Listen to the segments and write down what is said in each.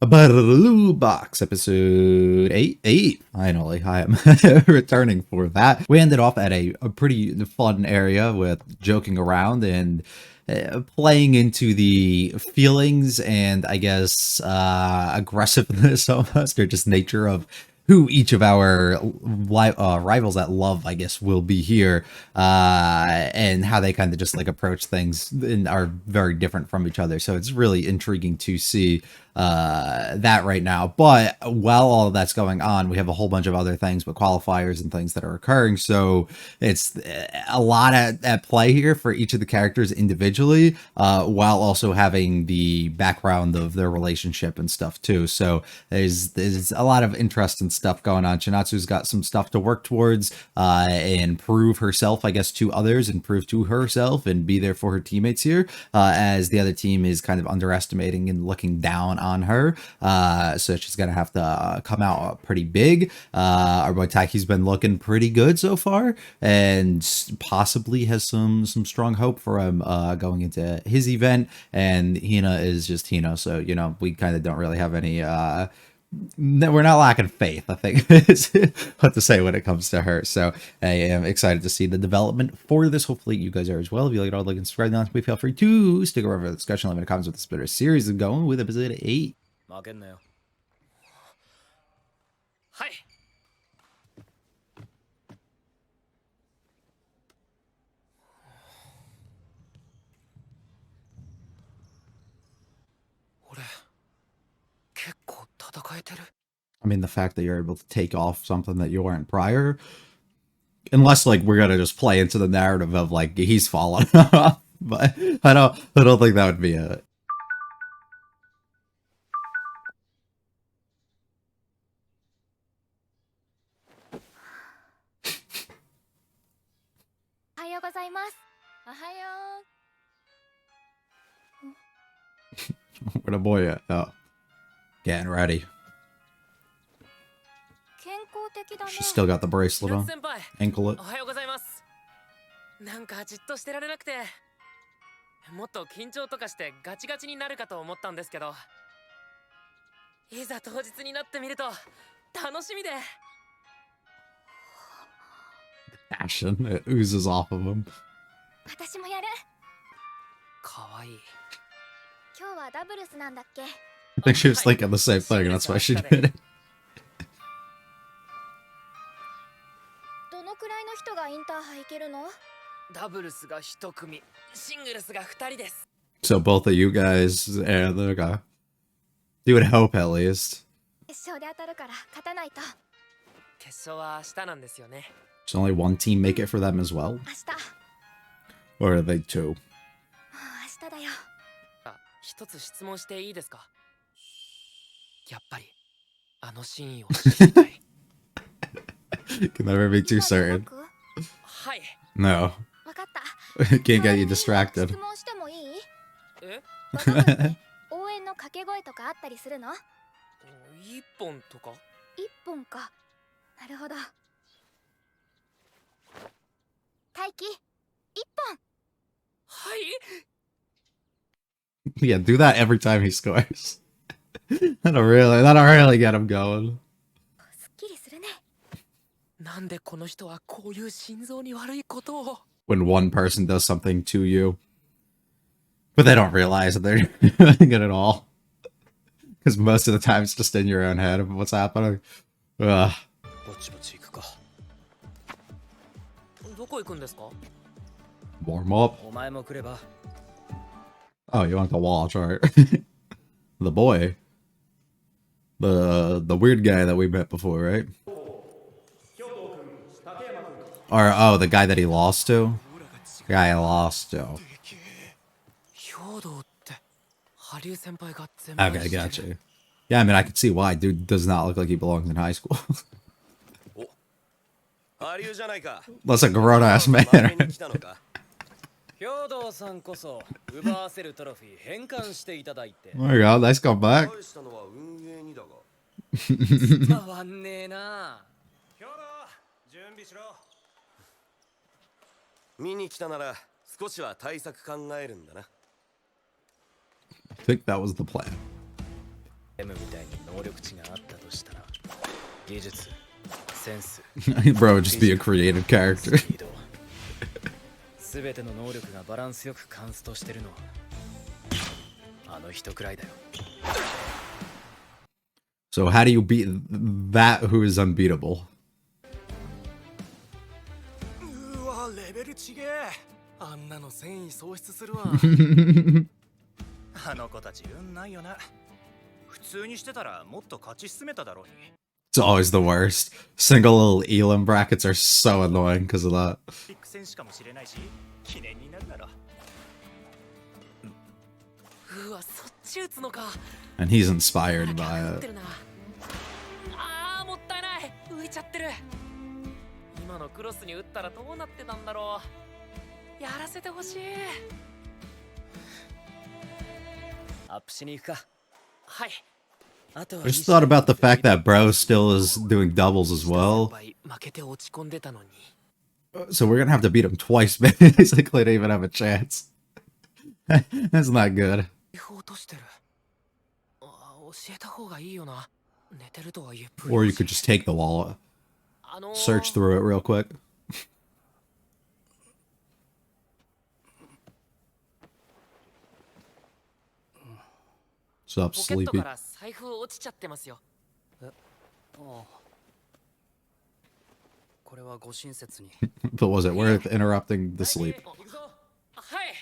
Blue Box episode 8. Finally, I am returning for that. We ended off at a pretty fun area with joking around and playing into the feelings and I guess aggressiveness almost, or just nature of who each of our rivals at love, I guess, will be here, and how they kind of just like approach things and are very different from each other. So it's really intriguing to see that right now. But while all of that's going on, we have a whole bunch of other things, but qualifiers and things that are occurring. So it's a lot at play here for each of the characters individually, while also having the background of their relationship and stuff too. So there's a lot of interesting stuff going on. Chinatsu's got some stuff to work towards, and prove herself, I guess, to others and prove to herself and be there for her teammates here, as the other team is kind of underestimating and looking down on her. So she's gonna have to come out pretty big. Our boy Taki's been looking pretty good so far, and possibly has some strong hope for him going into his event. And Hina is just Hina, so you know we kind of don't really have any. We're not lacking faith, I think, is what to say when it comes to her. So I am excited to see the development for this. Hopefully you guys are as well. If you like it all, like and subscribe, not feel free to stick around for the discussion. Let me know in the comments what this better series is going with episode 8. 負けんなよ。はい。俺、結構戦えてる。I mean, the fact that you're able to take off something that you weren't prior, unless like we're gonna just play into the narrative of like he's fallen off, but I don't think that would be it. おはようございます。おはよ Where the boy at? Oh, getting ready. う。健康的だね。 She's still got the bracelet 平 on. 津先輩、 Anklet. おはようございます。なんかじっとしてられなくて、もっと緊張とかしてガチガチになるかと思ったんですけど、いざ当日になってみると楽しみで。 Passion. It oozes off of him. 私もやる。かわいい。今日はダブルスなんだっけ？ I think she was thinking the same thing, and that's why she did it. どのくらいの人がインターハイ行けるの？ダブルスが一組、シングルスが二人です。 So both of you guys, and the guy. You would hope at least. 決勝で当たるから勝たないと。決勝は明日なんですよね。 Does only one team make it for them as well? 明日。Or are they two? もう明日だよ。あ、一つ質問していいですか？やっぱりあのシーンを知りたい。 Can never be too 今じゃな certain. く？はい。 No. わかった。 Can't get you 質 distracted. 問してもいい？え？バド部って応援の掛け声とかあったりするの？一本とか？一本か。なるほど。大輝、一本。はい。 Yeah, do that every time he scores. that'll really get him going. すっきりするね。なんでこの人はこういう心臓に悪いことを。 When one person does something to you, but they don't realize that they're doing it at all. Because most of the time it's just in your own head of what's happening. Ugh. ぼちぼち行くか。どこ行くんですか？ Warm up. お前も来れば。 Oh, you want to watch, alright. The boy. The weird guy that we met before, right? Or, oh, the guy that he lost to? The guy I lost to. 兵道って羽生先輩が全 Okay, gotcha. Yeah, I mean, I can see why. Dude does not look like he belongs in high school. ハリューじゃないか。 That's a grown-ass man. 兵道さんこそ奪わせるトロフィー返還していただいて。 There you go. Nice comeback. 返したのは運営にだが。伝わんねえな。兵道、準備しろ。見に来たなら少しは対策考えるんだな。 I think that was the plan. M みたいに能力値があったとしたら、技術、センス、 Bro would just be a creative character. スピード、すべての能力がバランスよくカンストしてるのはあの人くらいだよ。 So how do you beat that who is unbeatable? うわ、レベルちげえ。あんなの戦意喪失するわ。あの子たち運ないよな。普通にしてたらもっと勝ち進めただろうに。 It's always the worst. Single little Elam brackets are so annoying because of that. ピック戦士かもしれないし、記念になるだろ。うわ、そっち打つのか。 And he's inspired by 打って it. るな。あー、もったいない。浮いちゃってる。今のクロスに打ったらどうなってたんだろう。やらせてほしい。アップしに行くか。はい。 あとは I just thought about the fact that Bro still is doing doubles as well. 負けて落ち込んでたのに。 So we're gonna have to beat him twice, basically, to even have a chance. That's not good. 落としてる。教えた方がいいよな。寝てるとはいえ。 Or you could just take the wall, あのー search through it real quick. What's up, ポケットか Sleepy? ら財布落ちちゃってますよ。ああ、これはご親切に。 But was it worth interrupting the sleep? 行くぞ。はい。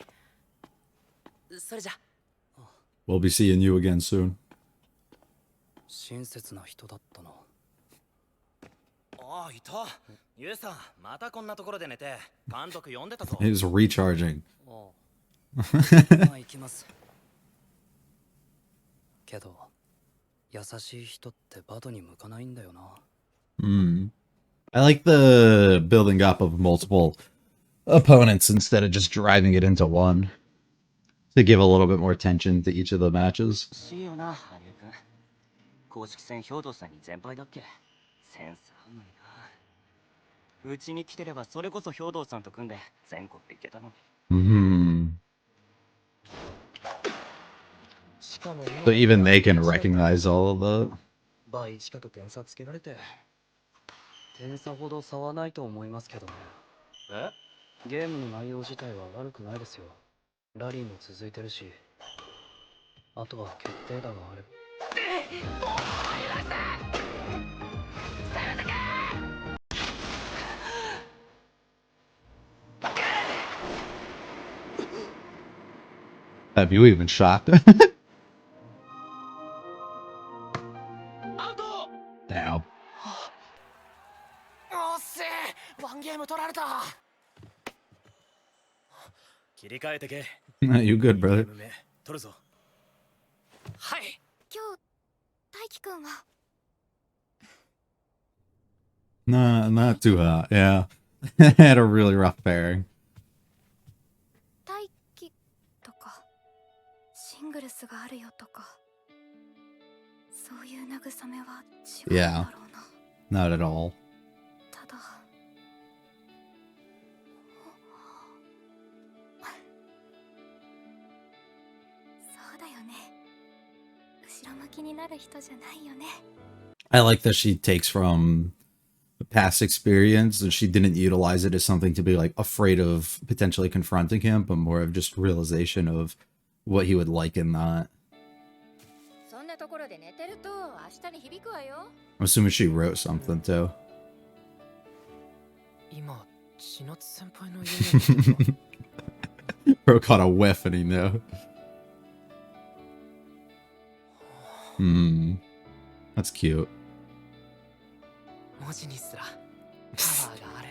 それじゃ。 We'll be seeing you again soon. 親切な人だったな。ああ、いた。ユウさん、またこんなところで寝て、監督呼んでたぞ。 He's recharging. ああ、まあ行きます。けど、優しい人ってバドに向かないんだよな。 I like the building up of multiple opponents instead of just driving it into one. To give a little bit more tension to each of the matches. しいよな、羽生君。公式戦兵頭さんに全敗だっけ。センスあんのにな。うちに来てればそれこそ兵頭さんと組んで全国でいけたのに。しかも So even they can recognize all of the... 倍近く点差つけられて。点差ほど差はないと思いますけどね。え？ゲームの内容自体は悪くないですよ。ラリーも続いてるし。あとは決定打があれば。 Have you even shot? Damn. おっせー、ワンゲーム取られた。切り替えてけ。 You good, ゲ brother? ーム目取るぞ。はい。今日大輝くんは Nah, not too hot. Yeah. Had a really rough pairing. 大輝とかシングルスがあるよとかそういう慰めは違うんだろうな。 Not at all. ただそうだよね。後ろ向きになる人じゃないよね。 I like that she takes from past experience and she didn't utilize it as something to be like afraid of potentially confronting him, but more of just realization of what he would like in that. そんなところで寝てると明日に響くわよ。 I'm assuming she wrote something too. 今、千夏先輩の家に。 Bro caught a whiff and he knew. That's cute. 文字にすらパワーがある。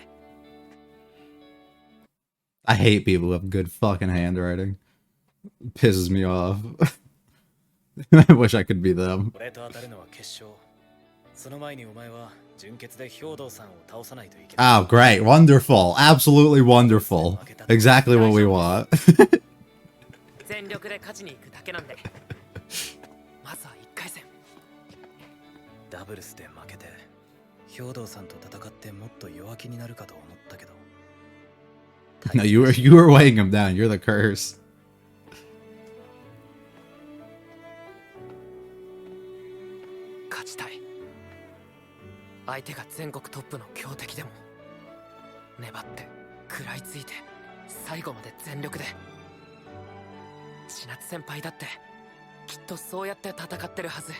I hate people who have good fucking handwriting. It pisses me off. I wish I could be them. 俺と当たるのは決勝。その前にお前は準決で兵頭さんを倒さないといけない。 Oh, great. Wonderful. Absolutely wonderful. Exactly what we want. 全力で勝ちに行くだけなんで。まずは1回戦。ダブルスで負けて兵頭さんと戦ってもっと弱気になるかと思ったけど。 No, you were weighing him down. You're the curse. 勝ちたい。相手が全国トップの強敵でも粘って食らいついて最後まで全力で。千夏先輩だってきっとそうやって戦ってるはず。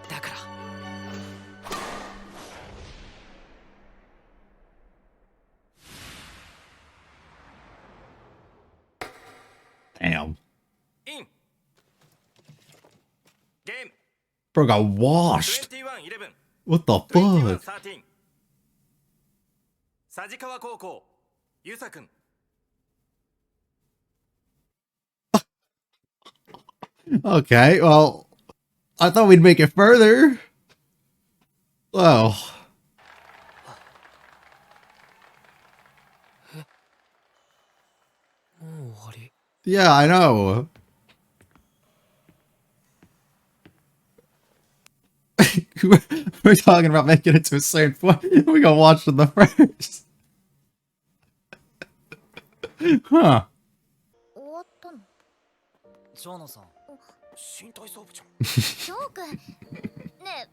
だからDamn. インゲーム Bro got washed. 21-11 What the fuck? 21-13佐治川高校ゆさくん Okay, well, I thought we'd make it further. Oh. もう終わり。 Yeah, I know. We're talking about making it to a certain point. We gonna watch from the first. Huh. 終わったの？長野さん、新体操部長。翔くん、ねえ、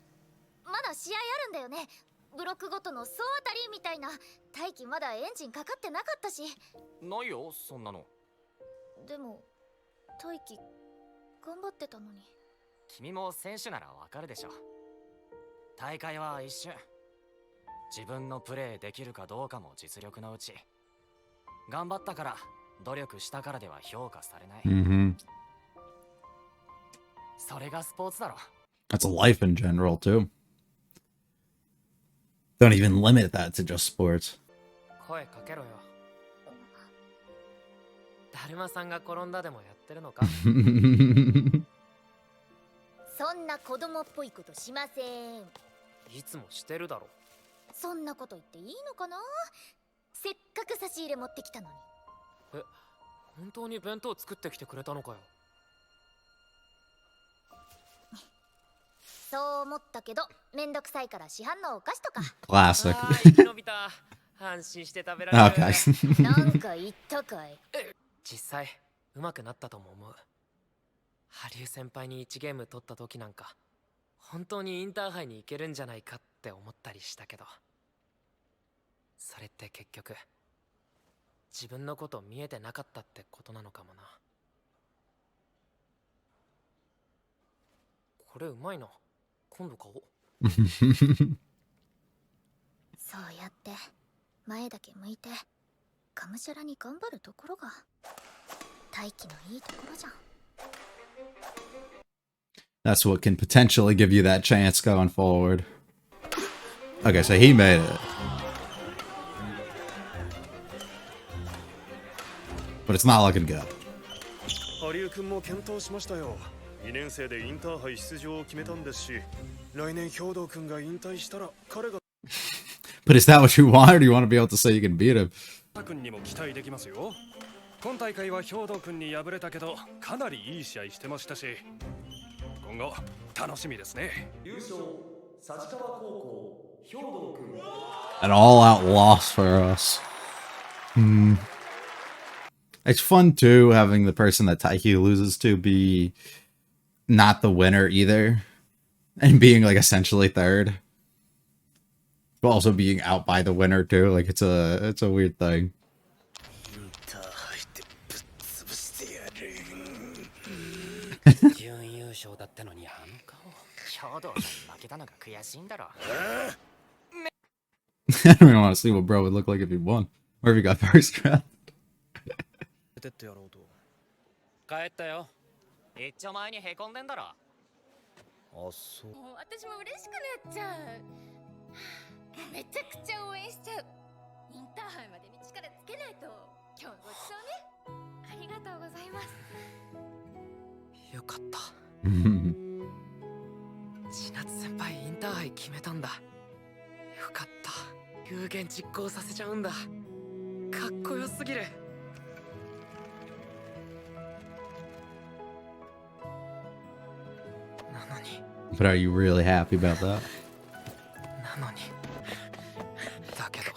まだ試合あるんだよね。ブロックごとの総当たりみたいな。大輝まだエンジンかかってなかったし。ないよ、そんなの。でも大輝頑張ってたのに。君も選手ならわかるでしょ。大会は一瞬。自分のプレーできるかどうかも実力のうち。頑張ったから、努力したからでは評価されない。Mm-hmm. それがスポーツだろ。 That's life in general, too. Don't even limit that to just sports. 声かけろよ。だるまさんが転んだでもやってるのか？そんな子供っぽいことしません。いつもしてるだろ。そんなこと言っていいのかな。せっかく差し入れ持ってきたのに。え、本当に弁当作ってきてくれたのかよ。そう思ったけど、めんどくさいから市販のお菓子とか。Classic. あー、生き延びた。安心して食べられる。Okay. なんか言ったかい。実際上手くなったとも思う。羽生先輩に1ゲーム取った時なんか本当にインターハイに行けるんじゃないかって思ったりしたけど、それって結局自分のこと見えてなかったってことなのかもな。これうまいな。今度買おう。そうやって前だけ向いてがむしゃらに頑張るところが大輝のいいところじゃん。 That's what can potentially give you that chance going forward. Okay, so he made it. But it's not looking good. 羽生くんも検討しましたよ。2年生でインターハイ出場を決めたんですし、来年兵藤くんが引退したら彼が But is that what you want, or do you want to be able to say you can beat him? くんにも期待できますよ。今大会は兵藤くんに敗れたけど、かなりいい試合してましたし、今後楽しみですね。優勝、佐治川高校兵藤くん。 An all-out loss for us. It's fun too having the person that Taiki loses to be not the winner either, and being like essentially third, but also being out by the winner too. Like it's a weird thing. 準優勝だったのにあの顔。兵藤さんに負けたのが悔しいんだろ。 I don't even want to see what bro would look like if he won, or if he got first round. てってやろうと。帰ったよ。一丁前にへこんでんだろ。あ、そう。もう私も嬉しくなっちゃう。めちゃくちゃ応援しちゃう。インターハイまでに力つけないと。今日ごちそうね。ありがとうございます。よかった。千夏先輩インターハイ決めたんだ。よかった。有言実行させちゃうんだ。かっこよすぎる。なのに。 But are you really happy about that? なのに。だけど。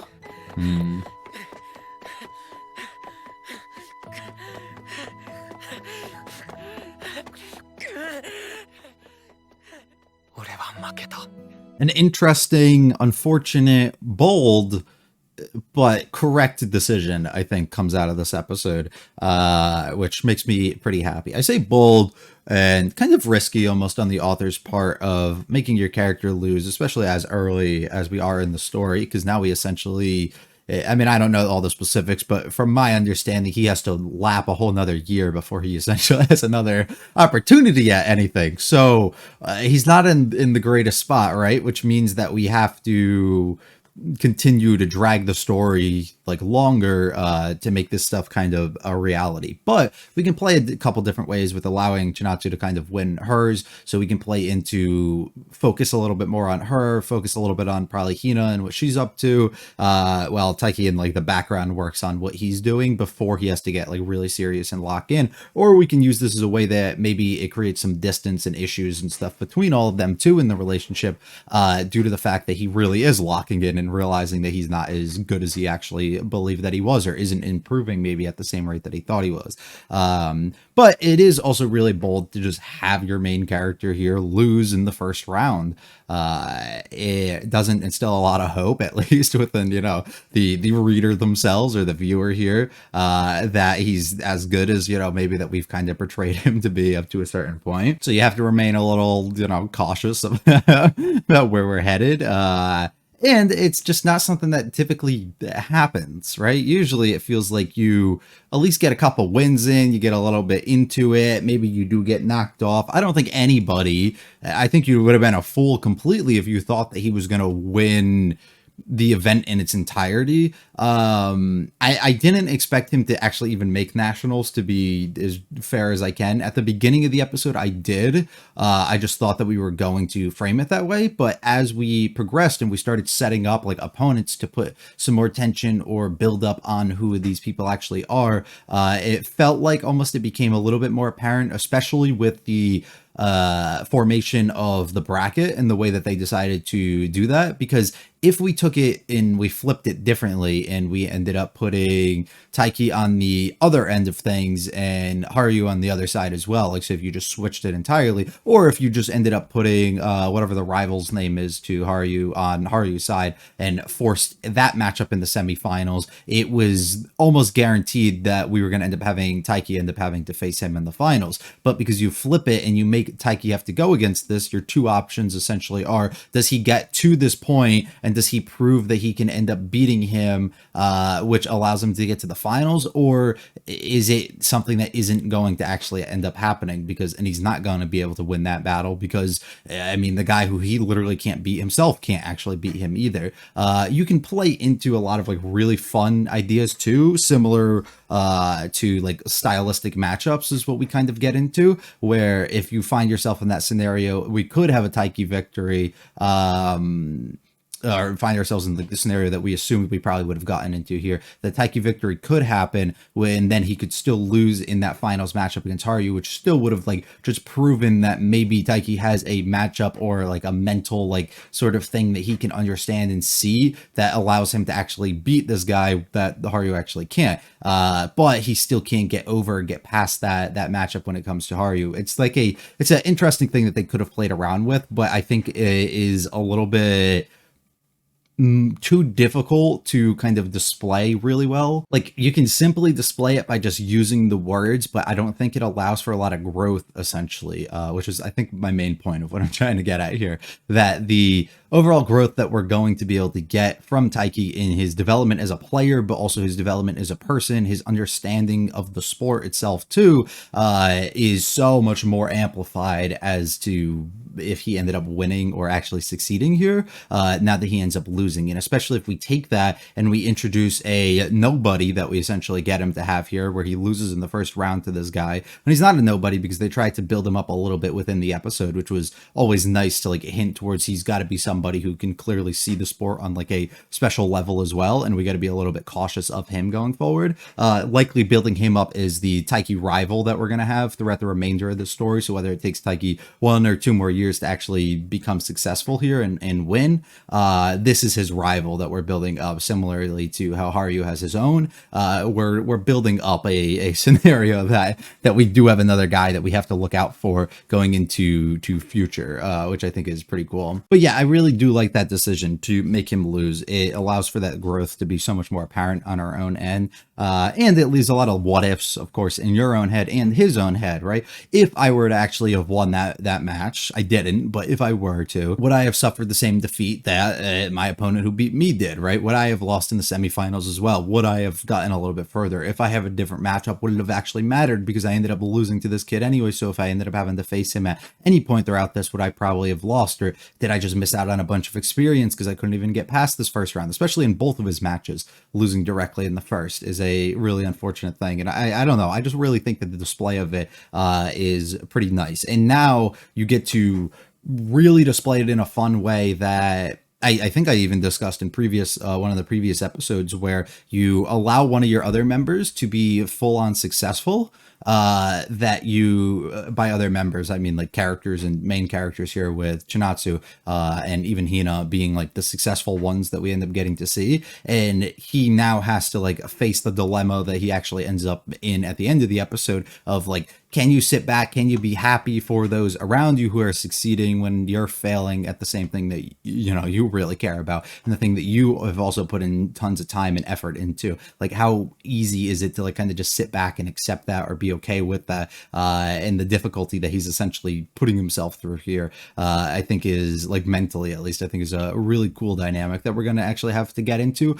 An interesting, unfortunate, bold, but correct decision, I think, comes out of this episode, which makes me pretty happy. I say bold and kind of risky almost on the author's part of making your character lose, especially as early as we are in the story, because now we essentially... I mean, I don't know all the specifics, but from my understanding, he has to lap a whole nother year before he essentially has another opportunity at anything. So he's not in the greatest spot, right? Which means that we have to continue to drag the story like longer to make this stuff kind of a reality. But we can play a couple different ways with allowing Chinatsu to kind of win hers. So we can play into focus a little bit more on her, focus a little bit on probably Hina and what she's up to, while Taiki in like the background works on what he's doing before he has to get like really serious and lock in. Or we can use this as a way that maybe it creates some distance and issues and stuff between all of them too in the relationship, due to the fact that he really is locking in and realizing that he's not as good as he actually believed that he was, or isn't improving maybe at the same rate that he thought he was. But it is also really bold to just have your main character here lose in the first round. It doesn't instill a lot of hope, at least within, you know, the reader themselves or the viewer here, that he's as good as, you know, maybe that we've kind of portrayed him to be up to a certain point. So you have to remain a little, you know, cautious about where we're headed. And it's just not something that typically happens, right? Usually it feels like you at least get a couple wins in, you get a little bit into it, maybe you do get knocked off. I don't think anybody, I think you would have been a fool completely if you thought that he was going to win the event in its entirety. I didn't expect him to actually even make nationals, to be as fair as I can. At the beginning of the episode, I did. I just thought that we were going to frame it that way. But as we progressed and we started setting up like opponents to put some more tension or build up on who these people actually are, it felt like almost it became a little bit more apparent, especially with the formation of the bracket and the way that they decided to do that. Because if we took it and we flipped it differently and we ended up putting Taiki on the other end of things and Haru on the other side as well, like so if you just switched it entirely, or if you just ended up putting whatever the rival's name is to Haru on Haru's side and forced that matchup in the semifinals, it was almost guaranteed that we were going to end up having Taiki end up having to face him in the finals. But because you flip it and you make Taiki have to go against this, your two options essentially are, does he get to this point and does he prove that he can end up beating him, which allows him to get to the finals, or is it something that isn't going to actually end up happening and he's not going to be able to win that battle because, I mean, the guy who he literally can't beat himself can't actually beat him either. You can play into a lot of like really fun ideas too, similar to like stylistic matchups is what we kind of get into, where if you find yourself in that scenario, we could have a Taiki victory, or find ourselves in the scenario that we assumed we probably would have gotten into here. The Taiki victory could happen when then he could still lose in that finals matchup against Haru, which still would have like just proven that maybe Taiki has a matchup or like a mental like sort of thing that he can understand and see that allows him to actually beat this guy that the Haru actually can't. But he still can't get past that matchup when it comes to Haru. It's like it's an interesting thing that they could have played around with, but I think it is a little bit too difficult to kind of display really well. Like you can simply display it by just using the words, but I don't think it allows for a lot of growth essentially, which is I think my main point of what I'm trying to get at here, that the overall growth that we're going to be able to get from Taiki in his development as a player, but also his development as a person, his understanding of the sport itself too, is so much more amplified as to if he ended up winning or actually succeeding here, now that he ends up losing. And especially if we take that and we introduce a nobody that we essentially get him to have here, where he loses in the first round to this guy, and he's not a nobody because they tried to build him up a little bit within the episode, which was always nice to like hint towards he's got to be somebody who can clearly see the sport on like a special level as well, and we got to be a little bit cautious of him going forward. Likely building him up as the Taiki rival that we're going to have throughout the remainder of the story, so whether it takes Taiki 1 or 2 more years years to actually become successful here and win. This is his rival that we're building up, similarly to how Haru has his own. We're building up a scenario that we do have another guy that we have to look out for going into future, which I think is pretty cool. But yeah, I really do like that decision to make him lose. It allows for that growth to be so much more apparent on our own end. And it leaves a lot of what ifs, of course, in your own head and his own head, right? If I were to actually have won that match, I didn't, but if I were to, would I have suffered the same defeat that my opponent who beat me did, right? Would I have lost in the semifinals as well? Would I have gotten a little bit further? If I have a different matchup, would it have actually mattered? Because I ended up losing to this kid anyway, so if I ended up having to face him at any point throughout this, would I probably have lost? Or did I just miss out on a bunch of experience because I couldn't even get past this first round? Especially in both of his matches, losing directly in the first is a really unfortunate thing. And I don't know, I just really think that the display of it is pretty nice. And now you get to really display it in a fun way that I think I even discussed in previous one of the previous episodes, where you allow one of your other members to be full on successful. That you, by other members, I mean like characters and main characters here with Chinatsu and even Hina being like the successful ones that we end up getting to see. And he now has to like face the dilemma that he actually ends up in at the end of the episode of like, can you sit back? Can you be happy for those around you who are succeeding when you're failing at the same thing that, you know, you really care about, and the thing that you have also put in tons of time and effort into? Like, how easy is it to like kind of just sit back and accept that, or be okay with that? And the difficulty that he's essentially putting himself through here, I think is, like, mentally at least, I think is a really cool dynamic that we're going to actually have to get into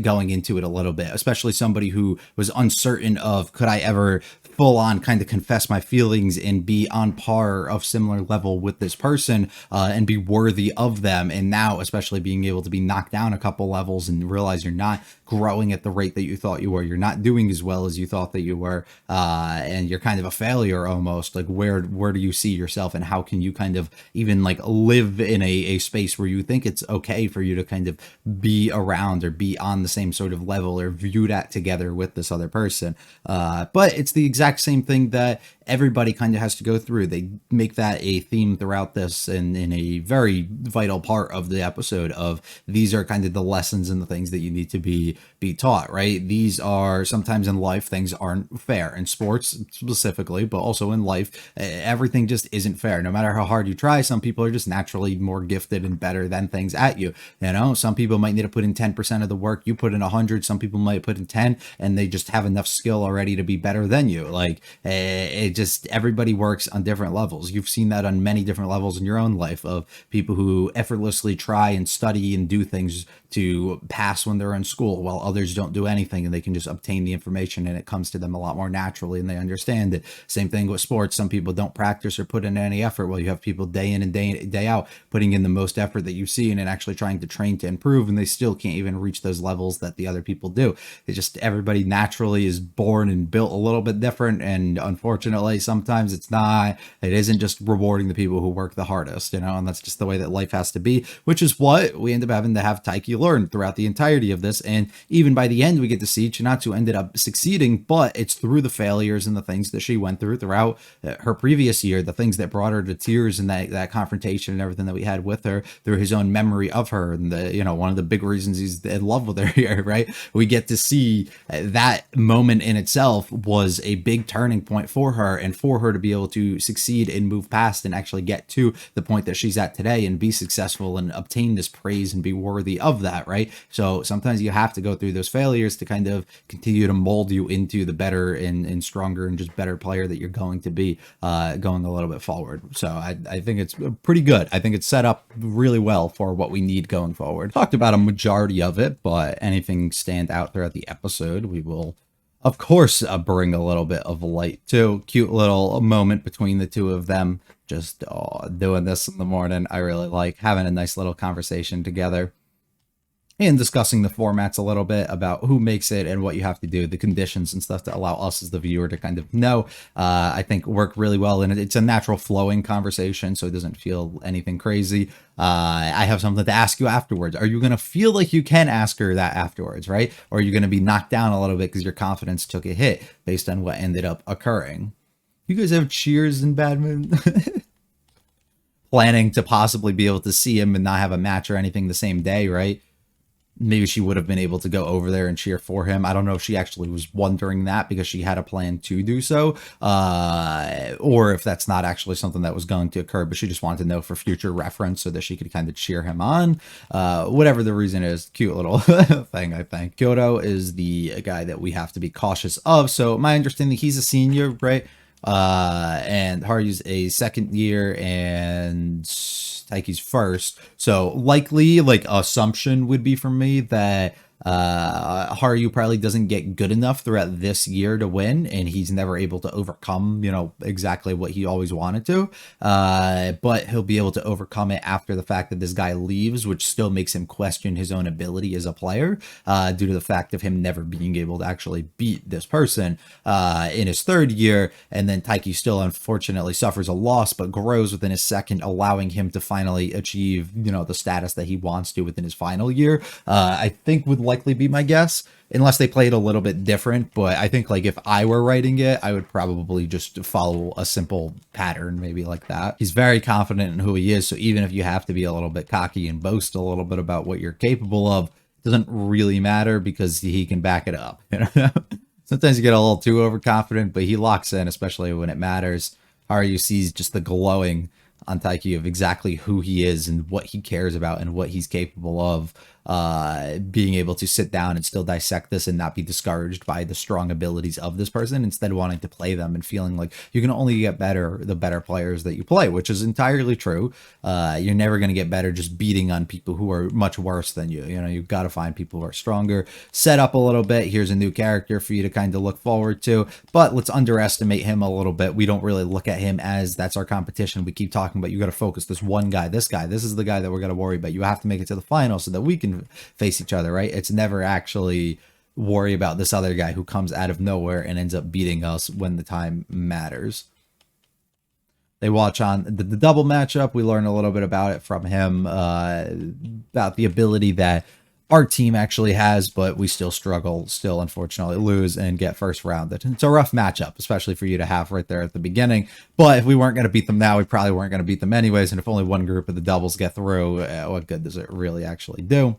going into it a little bit, especially somebody who was uncertain of, could I ever full on kind of confess my feelings and be on par of similar level with this person and be worthy of them. And now, especially being able to be knocked down a couple levels and realize you're not growing at the rate that you thought you were, you're not doing as well as you thought that you were, and you're kind of a failure almost. Like, where do you see yourself, and how can you kind of even like live in a space where you think it's okay for you to kind of be around or be on the same sort of level or viewed at together with this other person? But it's the exact same thing that everybody kind of has to go through. They make that a theme throughout this, and in a very vital part of the episode, of these are kind of the lessons and the things that you need to be taught, right? These are, sometimes in life things aren't fair, in sports specifically, but also in life, everything just isn't fair. No matter how hard you try, some people are just naturally more gifted and better than things at you. You know, some people might need to put in 10% of the work, you put in 100. Some people might put in 10 and they just have enough skill already to be better than you. Like, it just, everybody works on different levels. You've seen that on many different levels in your own life, of people who effortlessly try and study and do things to pass when they're in school, while others don't do anything and they can just obtain the information and it comes to them a lot more naturally and they understand it. Same thing with sports. Some people don't practice or put in any effort, while you have people day in and day out putting in the most effort that you've seen and actually trying to train to improve, and they still can't even reach those levels that the other people do. It's just, everybody naturally is born and built a little bit different, and unfortunately sometimes it isn't just rewarding the people who work the hardest, you know, and that's just the way that life has to be, which is what we end up having to have Taiki learn throughout the entirety of this. And even by the end, we get to see Chinatsu ended up succeeding, but it's through the failures and the things that she went through throughout her previous year, the things that brought her to tears, and that confrontation and everything that we had with her, through his own memory of her, and the, you know, one of the big reasons he's in love with her here, right? We get to see that moment in itself was a big turning point for her, and for her to be able to succeed and move past and actually get to the point that she's at today and be successful and obtain this praise and be worthy of that, right? So sometimes you have to go through those failures to kind of continue to mold you into the better and stronger and just better player that you're going to be going a little bit forward. So I think it's pretty good. I think it's set up really well for what we need going forward. Talked about a majority of it, but anything stand out throughout the episode, we will of course bring a little bit of light to. Cute little moment between the two of them, just doing this in the morning. I really like having a nice little conversation together and discussing the formats a little bit, about who makes it and what you have to do, the conditions and stuff to allow us as the viewer to kind of know. I think work really well, and it's a natural flowing conversation, so it doesn't feel anything crazy. I have something to ask you afterwards. Are you going to feel like you can ask her that afterwards, right? Or are you going to be knocked down a little bit because your confidence took a hit based on what ended up occurring? You guys have cheers in badminton? planning to possibly be able to see him and not have a match or anything the same day, right? Maybe she would have been able to go over there and cheer for him. I don't know if she actually was wondering that because she had a plan to do so, or if that's not actually something that was going to occur, but she just wanted to know for future reference so that she could kind of cheer him on. Whatever the reason is, cute little thing, I think. Kyoto is the guy that we have to be cautious of. So my understanding, he's a senior, right? And Haru's a second year and Taiki's first. So likely, like, assumption would be for me that Haru probably doesn't get good enough throughout this year to win, and he's never able to overcome, you know, exactly what he always wanted to. But he'll be able to overcome it after the fact that this guy leaves, which still makes him question his own ability as a player, due to the fact of him never being able to actually beat this person in his third year. And then Taiki still unfortunately suffers a loss, but grows within his second, allowing him to finally achieve, you know, the status that he wants to within his final year. I think would likely be my guess, unless they play it a little bit different. But I think, like, if I were writing it, I would probably just follow a simple pattern, maybe like that. He's very confident in who he is, so even if you have to be a little bit cocky and boast a little bit about what you're capable of, it doesn't really matter because he can back it up, you know? Sometimes you get a little too overconfident, but he locks in, especially when it matters. Haru sees just the glowing on Taiki of exactly who he is and what he cares about and what he's capable of, being able to sit down and still dissect this and not be discouraged by the strong abilities of this person, instead wanting to play them and feeling like you can only get better the better players that you play, which is entirely true. You're never going to get better just beating on people who are much worse than you. You know, you've got to find people who are stronger. Set up a little bit. Here's a new character for you to kind of look forward to, but let's underestimate him a little bit. We don't really look at him as that's our competition. We keep talking about you got to focus this one guy, this is the guy that we're going to worry about. You have to make it to the final so that we can face each other, right? It's never actually worry about this other guy who comes out of nowhere and ends up beating us when the time matters. They watch on the double matchup. We learn a little bit about it from him, about the ability that our team actually has, but we still struggle, still unfortunately lose and get first rounded. It's a rough matchup, especially for you to have right there at the beginning. But if we weren't going to beat them now, we probably weren't going to beat them anyways. And if only one group of the doubles get through, what good does it really actually do?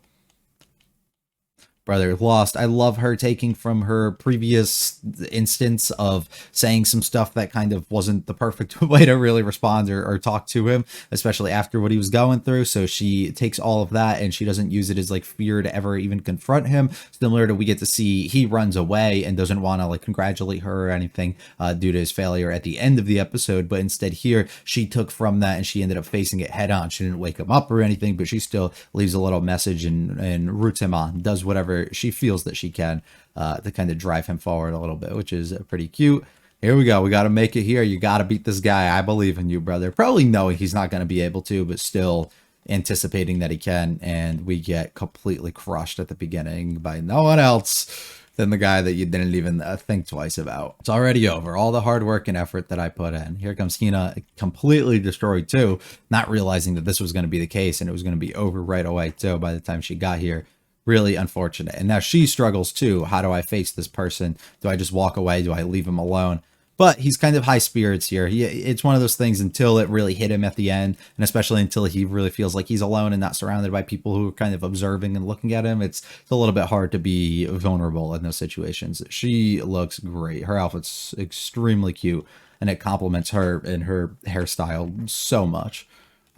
Brother lost. I love her taking from her previous instance of saying some stuff that kind of wasn't the perfect way to really respond or talk to him, especially after what he was going through. So she takes all of that and she doesn't use it as like fear to ever even confront him. Similar to we get to see he runs away and doesn't want to like congratulate her or anything due to his failure at the end of the episode. But instead here, she took from that and she ended up facing it head on. She didn't wake him up or anything, but she still leaves a little message and roots him on, does whatever she feels that she can to kind of drive him forward a little bit, which is pretty cute. Here we go. We got to make it here. You got to beat this guy. I believe in you, brother. Probably knowing he's not going to be able to, but still anticipating that he can. And we get completely crushed at the beginning by no one else than the guy that you didn't even think twice about. It's already over. All the hard work and effort that I put in. Here comes Hina, completely destroyed too, not realizing that this was going to be the case and it was going to be over right away too by the time she got here. Really unfortunate. And now she struggles too. How do I face this person? Do I just walk away? Do I leave him alone? But he's kind of high spirits here. It's one of those things until it really hit him at the end, and especially until he really feels like he's alone and not surrounded by people who are kind of observing and looking at him. It's a little bit hard to be vulnerable in those situations. She looks great. Her outfit's extremely cute, and it complements her and her hairstyle so much.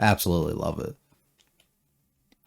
Absolutely love it.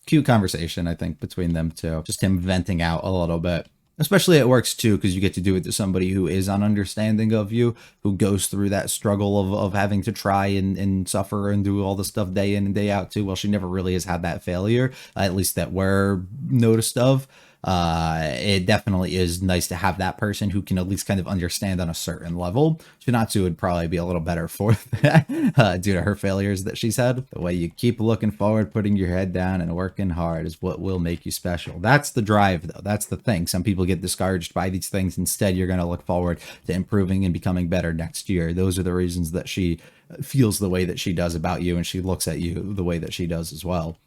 Cute conversation, I think, between them two. Just him venting out a little bit. Especially it works too, because you get to do it to somebody who is ununderstanding of you, who goes through that struggle of having to try and suffer and do all the stuff day in and day out too. Well, she never really has had that failure, at least that we're noticed of. It definitely is nice to have that person who can at least kind of understand on a certain level. Shinatsu would probably be a little better for that due to her failures that she's had. The way you keep looking forward, putting your head down and working hard is what will make you special. That's the drive though. That's the thing. Some people get discouraged by these things. Instead, you're going to look forward to improving and becoming better next year. Those are the reasons that she feels the way that she does about you, and she looks at you the way that she does as well.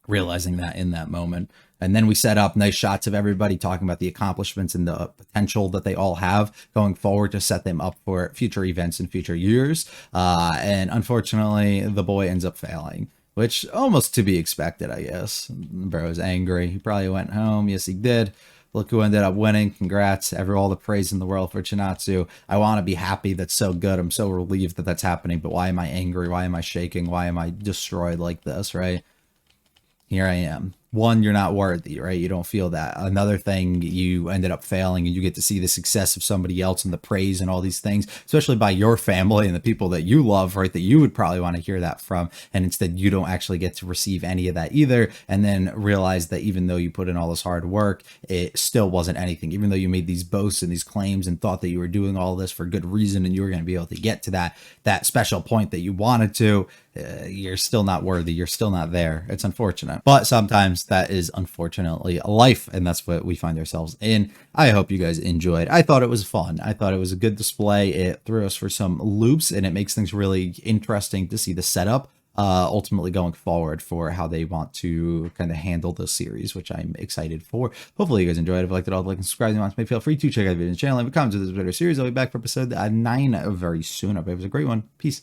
realizing that in that moment. And then we set up nice shots of everybody talking about the accomplishments and the potential that they all have going forward to set them up for future events in future years. And unfortunately, the boy ends up failing, which almost to be expected, I guess. Bro's angry. He probably went home. Yes, he did. Look who ended up winning. Congrats. All the praise in the world for Chinatsu. I want to be happy. That's so good. I'm so relieved that that's happening. But why am I angry? Why am I shaking? Why am I destroyed like this, right? Here I am. One, you're not worthy, right? You don't feel that. Another thing, you ended up failing and you get to see the success of somebody else and the praise and all these things, especially by your family and the people that you love, right? That you would probably want to hear that from. And instead you don't actually get to receive any of that either. And then realize that even though you put in all this hard work, it still wasn't anything. Even though you made these boasts and these claims and thought that you were doing all this for good reason and you were going to be able to get to that special point that you wanted to, you're still not worthy. You're still not there. It's unfortunate. But sometimes that is unfortunately a life, and that's what we find ourselves in. I hope you guys enjoyed. I thought it was fun. I thought it was a good display. It threw us for some loops, and it makes things really interesting to see the setup ultimately going forward for how they want to kind of handle this series, which I'm excited for. Hopefully you guys enjoyed. If you liked it all, like and subscribe. If you want to, feel free to check out the video on the channel. Leave a comment to this video series. I'll be back for episode 9 very soon. I hope it was a great one. Peace.